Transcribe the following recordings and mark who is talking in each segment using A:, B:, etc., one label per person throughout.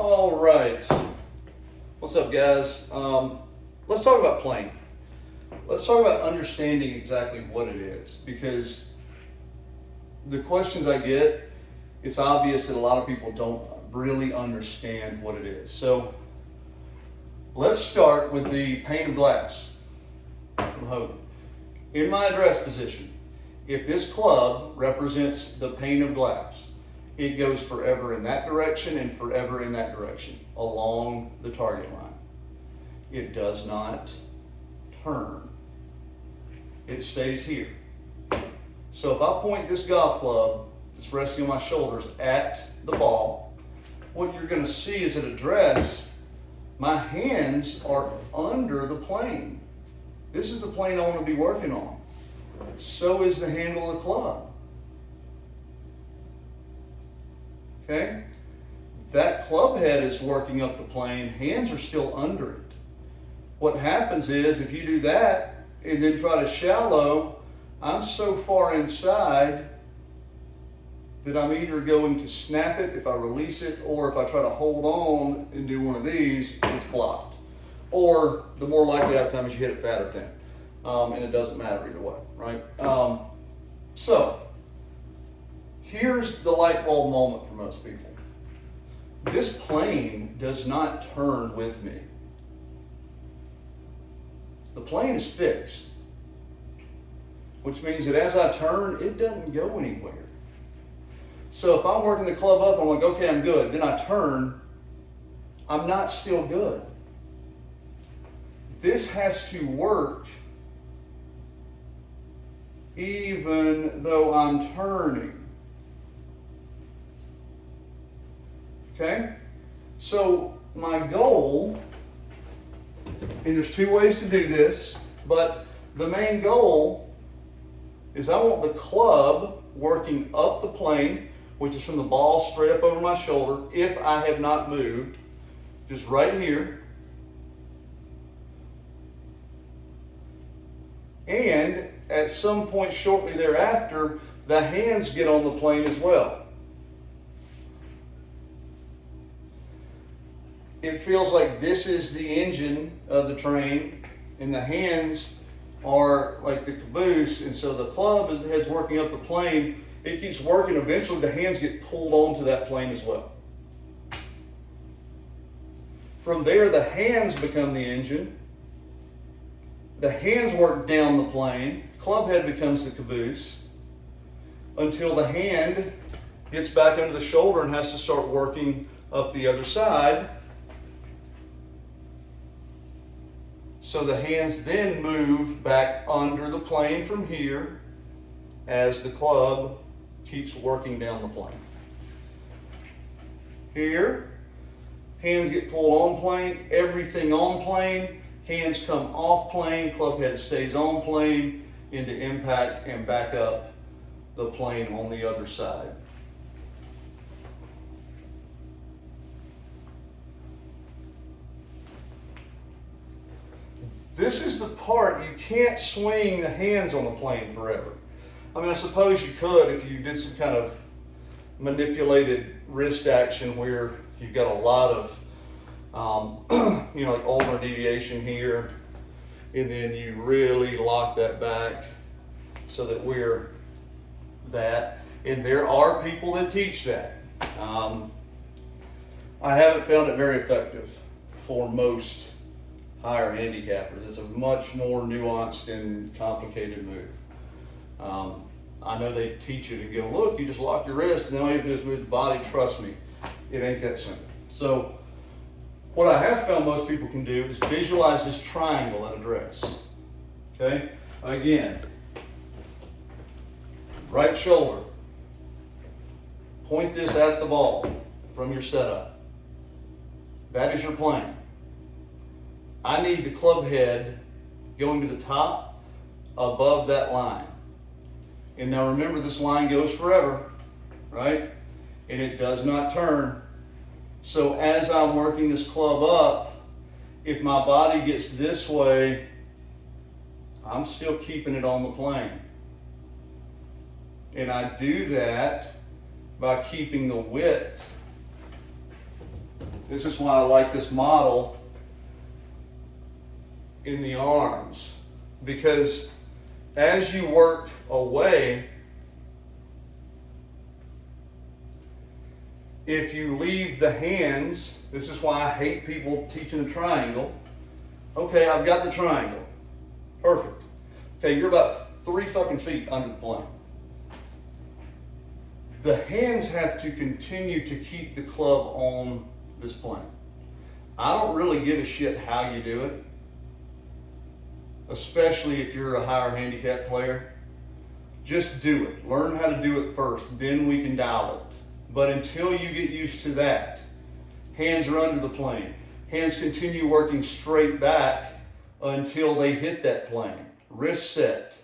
A: All right. What's up, guys? Let's talk about playing. Let's talk about understanding exactly what it is, because the questions I get, it's obvious that a lot of people don't really understand what it is. So let's start with the pane of glass. In my address position, if this club represents the pane of glass, it goes forever in that direction and forever in that direction along the target line. It does not turn. It stays here. So if I point this golf club that's resting on my shoulders at the ball, what you're going to see is at address, my hands are under the plane. This is the plane I want to be working on. So is the handle of the club. Okay? That club head is working up the plane, hands are still under it. What happens is if you do that and then try to shallow, I'm so far inside that I'm either going to snap it if I release it, or if I try to hold on and do one of these, it's blocked. Or the more likely outcome is you hit it fat or thin. And it doesn't matter either way, right? So here's the light bulb moment for most people. This plane does not turn with me. The plane is fixed, which means that as I turn, it doesn't go anywhere. So if I'm working the club up, I'm like, okay, I'm good. Then I turn, I'm not still good. This has to work even though I'm turning. Okay? So my goal, and there's two ways to do this, but the main goal is I want the club working up the plane, which is from the ball straight up over my shoulder, if I have not moved, just right here. And at some point shortly thereafter, the hands get on the plane as well. It feels like this is the engine of the train, and the hands are like the caboose, and so the club head's working up the plane. It keeps working. Eventually, the hands get pulled onto that plane as well. From there, the hands become the engine. The hands work down the plane. Club head becomes the caboose until the hand gets back under the shoulder and has to start working up the other side. So the hands then move back under the plane from here as the club keeps working down the plane. Here, hands get pulled on plane, everything on plane, hands come off plane, club head stays on plane into impact and back up the plane on the other side. This is the part, you can't swing the hands on the plane forever. I mean, I suppose you could if you did some kind of manipulated wrist action where you've got a lot of, like ulnar deviation here, and then you really lock that back so that we're that. And there are people that teach that. I haven't found it very effective for most higher handicappers. It's a much more nuanced and complicated move. I know they teach you to go, look, you just lock your wrist and then all you have to do is move the body. Trust me, it ain't that simple. So what I have found most people can do is visualize this triangle at address. Okay? Again, right shoulder. Point this at the ball from your setup. That is your plane. I need the club head going to the top above that line. And now remember, this line goes forever, right? And it does not turn. So as I'm working this club up, if my body gets this way, I'm still keeping it on the plane. And I do that by keeping the width This is why I like this model in the arms, because as you work away, if you leave the hands, this is why I hate people teaching the triangle. Okay, I've got the triangle. Perfect. Okay, you're about 3 fucking feet under the plane. The hands have to continue to keep the club on this plane. I don't really give a shit how you do it, especially if you're a higher handicap player. Just do it. Learn how to do it first, then we can dial it. But until you get used to that, hands are under the plane. Hands continue working straight back until they hit that plane. Wrist set.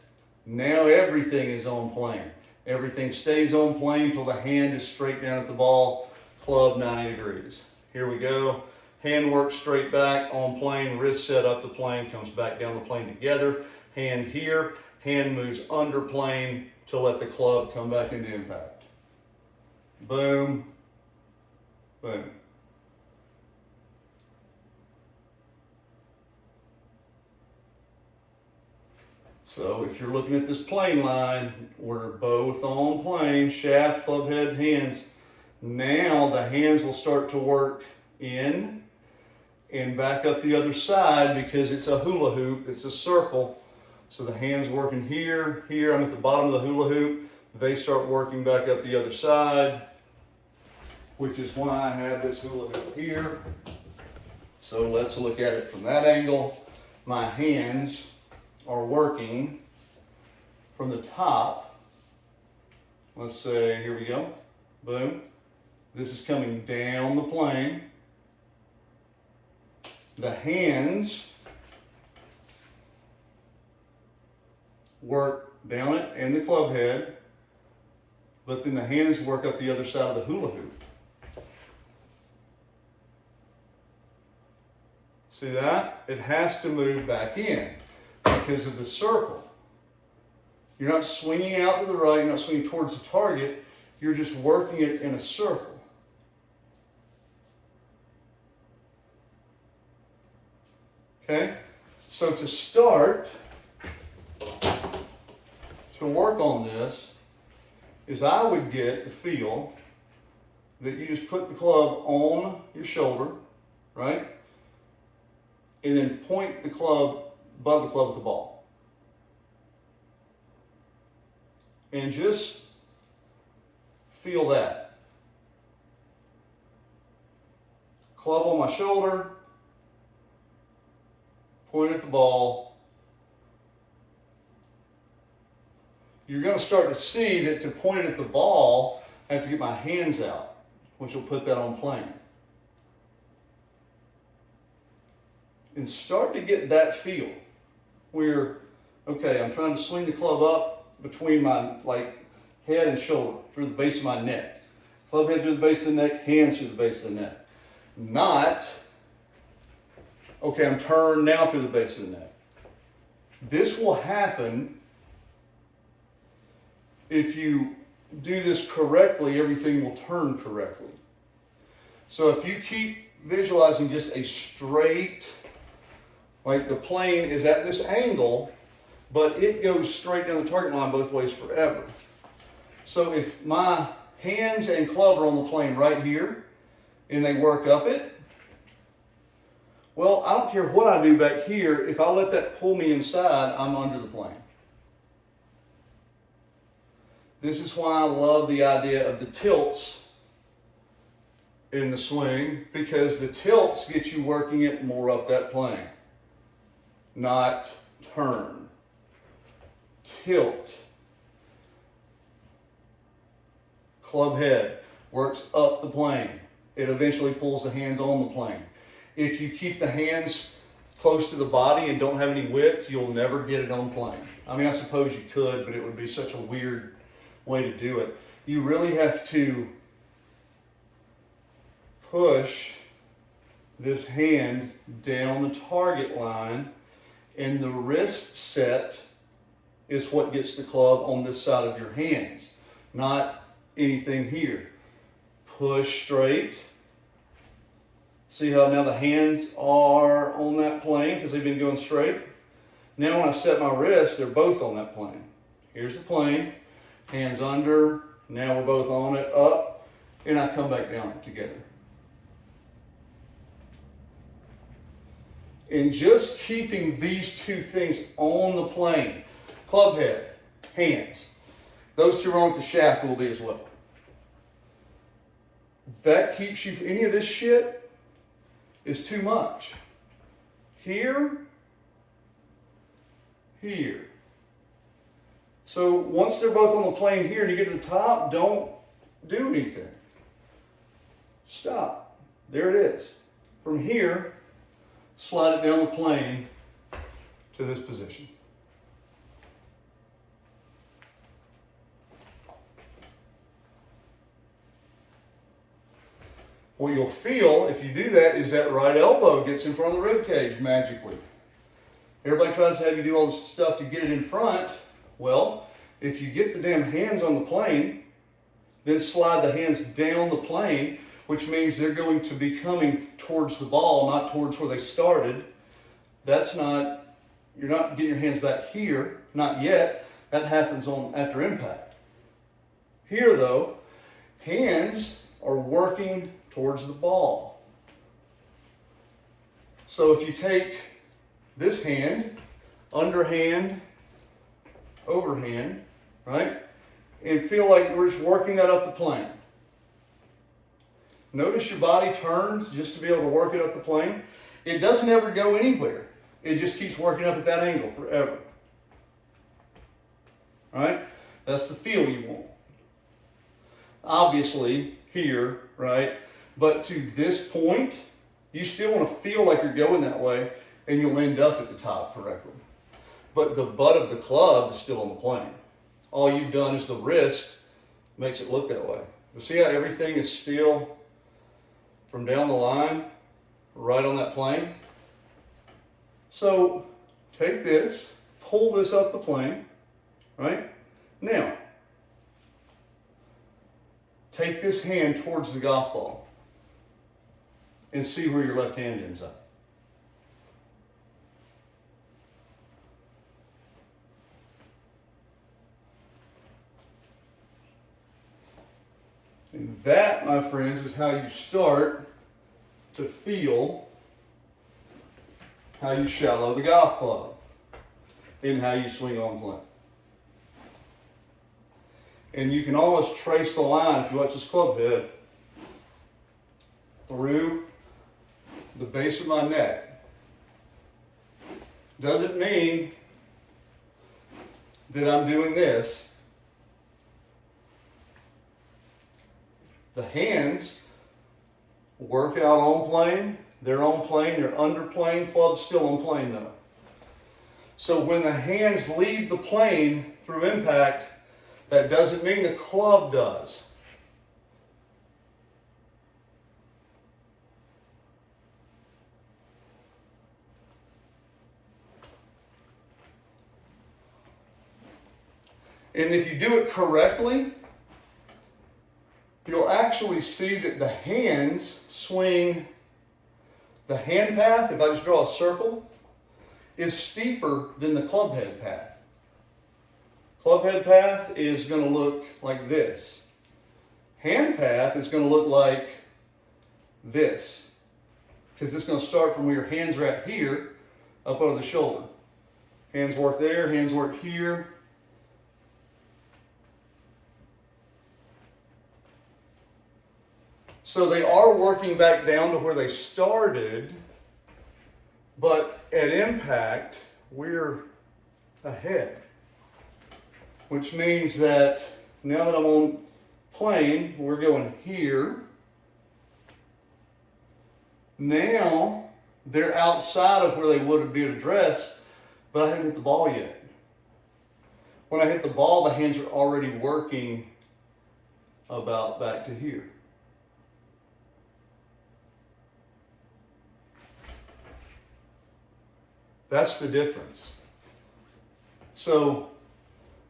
A: Now everything is on plane. Everything stays on plane till the hand is straight down at the ball, club 90 degrees. Here we go. Hand works straight back on plane, wrist set up the plane, comes back down the plane together. Hand here, hand moves under plane to let the club come back into impact. Boom, boom. So if you're looking at this plane line, we're both on plane, shaft, club head, hands. Now the hands will start to work in and back up the other side because it's a hula hoop, it's a circle. So the hands working here, here, I'm at the bottom of the hula hoop. They start working back up the other side, which is why I have this hula hoop here. So let's look at it from that angle. My hands are working from the top. Let's say, here we go, boom. This is coming down the plane. The hands work down it and the club head, but then the hands work up the other side of the hula hoop. See that? It has to move back in because of the circle. You're not swinging out to the right, you're not swinging towards the target, you're just working it in a circle. Okay? So to start, to work on this, is I would get the feel that you just put the club on your shoulder, right? And then point the club above the club with the ball. And just feel that. Club on my shoulder, point at the ball. You're going to start to see that to point it at the ball, I have to get my hands out, which will put that on plane. And start to get that feel where, okay, I'm trying to swing the club up between my head and shoulder, through the base of my neck. Club head through the base of the neck, hands through the base of the neck. Not, okay, I'm turned now through the base of the neck. This will happen if you do this correctly, everything will turn correctly. So if you keep visualizing just a straight, like the plane is at this angle, but it goes straight down the target line both ways forever. So if my hands and club are on the plane right here, and they work up it, well, I don't care what I do back here, if I let that pull me inside, I'm under the plane. This is why I love the idea of the tilts in the swing, because the tilts get you working it more up that plane. Not turn. Tilt. Club head works up the plane. It eventually pulls the hands on the plane. If you keep the hands close to the body and don't have any width, you'll never get it on plane. I mean, I suppose you could, but it would be such a weird way to do it. You really have to push this hand down the target line, and the wrist set is what gets the club on this side of your hands, not anything here. Push straight, See how now the hands are on that plane because they've been going straight? Now when I set my wrist, they're both on that plane. Here's the plane, hands under, now we're both on it, up, and I come back down together. And just keeping these two things on the plane, club head, hands, those two are on the shaft will be as well. That keeps you, any of this shit is too much. Here, here. So once they're both on the plane here and you get to the top, don't do anything. Stop. There it is. From here, slide it down the plane to this position. What you'll feel if you do that is that right elbow gets in front of the rib cage magically. Everybody tries to have you do all this stuff to get it in front. Well, if you get the damn hands on the plane, then slide the hands down the plane, which means they're going to be coming towards the ball, not towards where they started. That's not, you're not getting your hands back here, not yet. That happens on after impact. Here though, hands are working towards the ball. So if you take this hand, underhand, overhand, right? And feel like we're just working that up the plane. Notice your body turns just to be able to work it up the plane. It doesn't ever go anywhere. It just keeps working up at that angle forever. All right? That's the feel you want. Obviously, here, right? But to this point, you still want to feel like you're going that way, and you'll end up at the top correctly. But the butt of the club is still on the plane. All you've done is the wrist makes it look that way. You see how everything is still from down the line, right on that plane? So take this, pull this up the plane, right? Now, take this hand towards the golf ball and see where your left hand ends up. And that, my friends, is how you start to feel how you shallow the golf club and how you swing on plane. And you can almost trace the line, if you watch this club head, through the base of my neck. Doesn't mean that I'm doing this. The hands work out on plane, they're on plane, they're under plane, club's still on plane though. So when the hands leave the plane through impact, that doesn't mean the club does. And if you do it correctly, you'll actually see that the hands swing, the hand path, if I just draw a circle, is steeper than the club head path. Club head path is going to look like this. Hand path is going to look like this. Because it's going to start from where your hands are at here, up over the shoulder. Hands work there, hands work here. So they are working back down to where they started, but at impact, we're ahead. Which means that now that I'm on plane, we're going here. Now they're outside of where they would be at address, but I haven't hit the ball yet. When I hit the ball, the hands are already working about back to here. That's the difference. So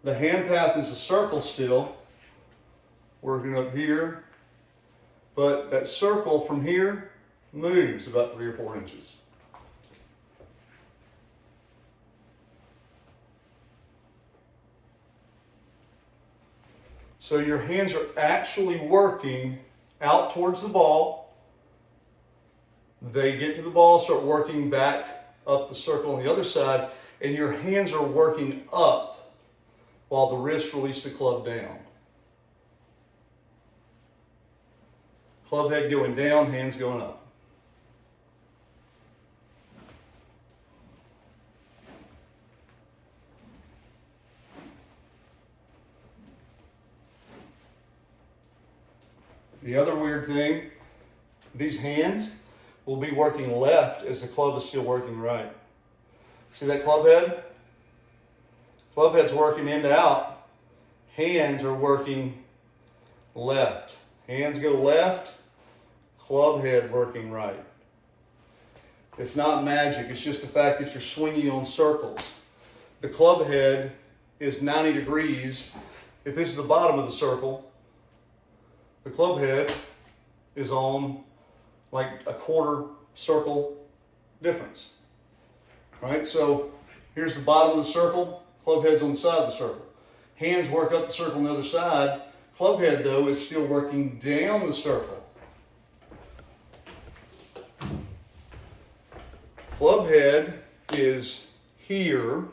A: the hand path is a circle still, working up here, but that circle from here moves about 3 or 4 inches. So your hands are actually working out towards the ball. They get to the ball, start working back up the circle on the other side, and your hands are working up while the wrists release the club down. Club head going down, hands going up. The other weird thing, these hands will be working left as the club is still working right. See that club head? Club head's working in to out. Hands are working left. Hands go left, club head working right. It's not magic, it's just the fact that you're swinging on circles. The club head is 90 degrees. If this is the bottom of the circle, the club head is on like a quarter circle difference, right? So here's the bottom of the circle, club head's on the side of the circle. Hands work up the circle on the other side. Club head, though, is still working down the circle. Club head is here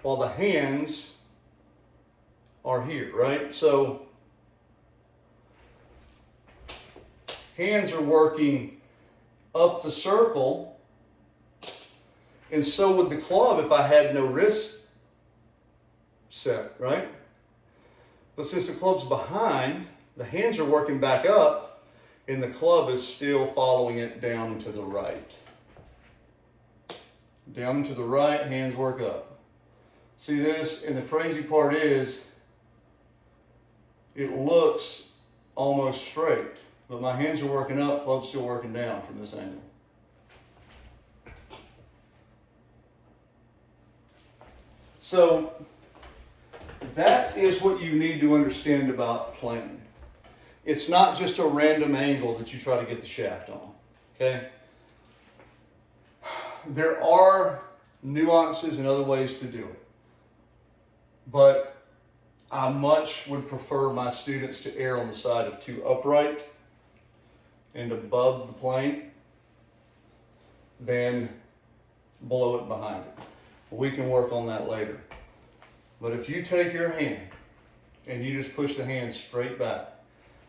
A: while the hands are here, right? So hands are working up the circle, and so would the club if I had no wrist set, right? But since the club's behind, the hands are working back up, and the club is still following it down to the right. Down to the right, hands work up. See this? And the crazy part is, it looks almost straight. But my hands are working up, club's still working down from this angle. So that is what you need to understand about playing. It's not just a random angle that you try to get the shaft on, okay? There are nuances and other ways to do it. But I much would prefer my students to err on the side of too upright and above the plane than below it behind it. We can work on that later. But if you take your hand and you just push the hand straight back,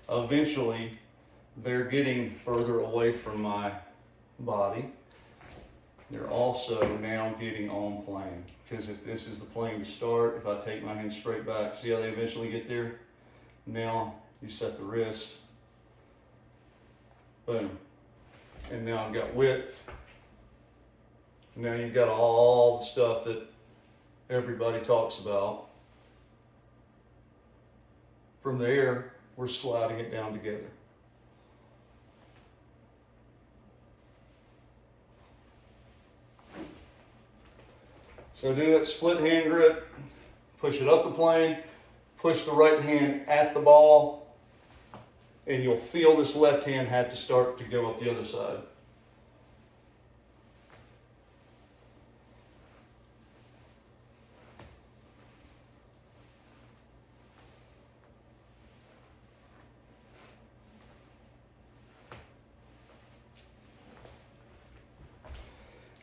A: eventually they're getting further away from my body. They're also now getting on plane. Because if this is the plane to start, if I take my hand straight back, see how they eventually get there? Now you set the wrist. Boom. And now I've got width. Now you've got all the stuff that everybody talks about. From there, we're sliding it down together. So do that split hand grip, push it up the plane, push the right hand at the ball, and you'll feel this left hand have to start to go up the other side.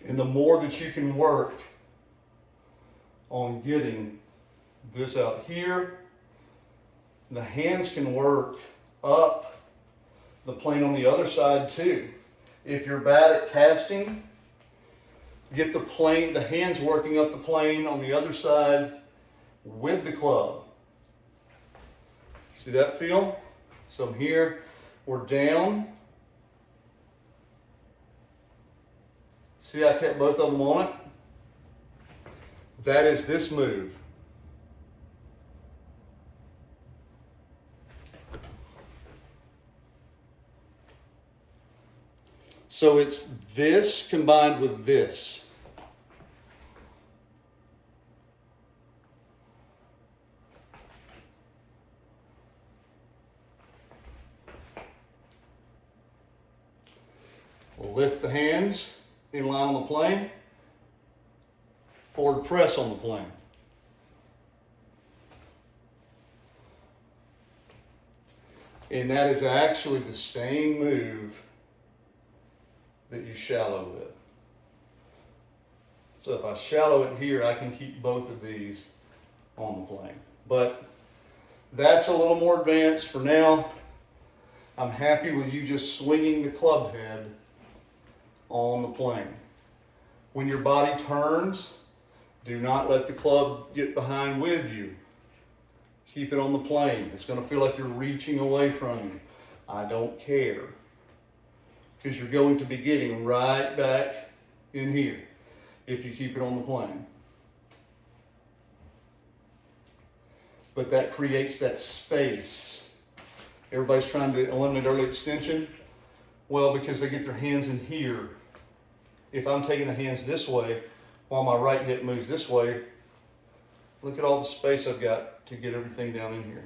A: And the more that you can work on getting this out here, the hands can work up the plane on the other side too. If you're bad at casting, get the hands working up the plane on the other side with the club. See that feel? So I'm here, we're down. See, I kept both of them on it? That is this move. So it's this combined with this. We'll lift the hands in line on the plane. Forward press on the plane. And that is actually the same move that you shallow with. So if I shallow it here, I can keep both of these on the plane. But that's a little more advanced for now. I'm happy with you just swinging the club head on the plane. When your body turns, do not let the club get behind with you. Keep it on the plane. It's going to feel like you're reaching away from you. I don't care. Because you're going to be getting right back in here if you keep it on the plane. But that creates that space. Everybody's trying to eliminate early extension. Well, because they get their hands in here. If I'm taking the hands this way, while my right hip moves this way, look at all the space I've got to get everything down in here.